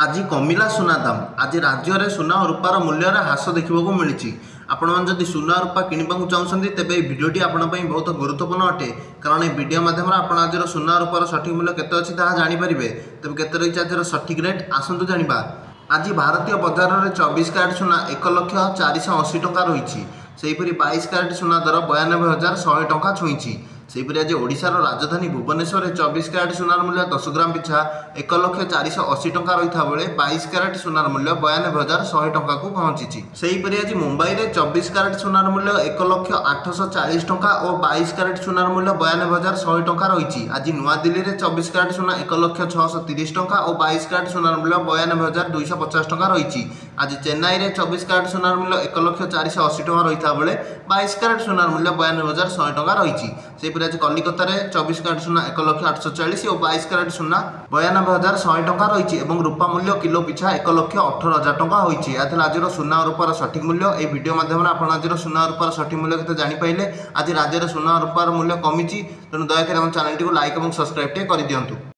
आज कमिला सुना दाम। आज राज्य में सुना और रूपार मूल्य ह्रास देखा मिली। आपण जदि सुना रूपा किणवा चाहते तेज भिडटी आपण बहुत गुरुत्वपूर्ण अटे, कारण यह वीडियो माध्यम आप आज सुना रूपार सठिक मूल्य केते अच्छी जापर। तेज केते रही आज सठिक रेट आसतु जाना। आज भारतीय बजार में 24 कैरेट सुना 1,04,80 टंका रही। सेहीपरि 22 कैरेट सुना दर 92,100 टंका छुई। सेहीपरि आज ओडिशार राजधानी भुवनेश्वर 24 कैरेट सुनार मूल्य 10 ग्राम पिछा 1,04,80 टंका रही बेले 22 कैरेट सुनार मूल्य 92,100 टंका को पहुंची। सेहीपरि आज मुंबई में 24 कैरेट सुनार मूल्य 1,0840 टंका और 22 कैरेट सुनार मूल्य 92,100 टंका रही। आज नुआदिल्ली में 24 कैरेट सुना 1,0630 टंका और 22 कैरेट सुनार मूल्य 92,250 टंका रही। आज चेन्नई में 24 कैरेट सुनार मूल्य 1,0480 टंका रही बेले 22 कैरेट सुनार मूल्य 92,100 टंका रही। आज कलिकता में 24 कैरेट सुना 1,840 और 22 कैरेट सुना 92,100 टंका रही। रूपा मूल्य किलो पिछा 1,18,000 टंका होती। आज सुना और रूपार सठिक मूल्य यह वीडियो माध्यम आज सुना और रूपार सठिक मूल्य के जापारे। आज राज्य में सुना और रूपार मूल्य कमी, तेणु दयाकोरी आम चैनल टी लाइक और सब्सक्राइब कर दिंतु।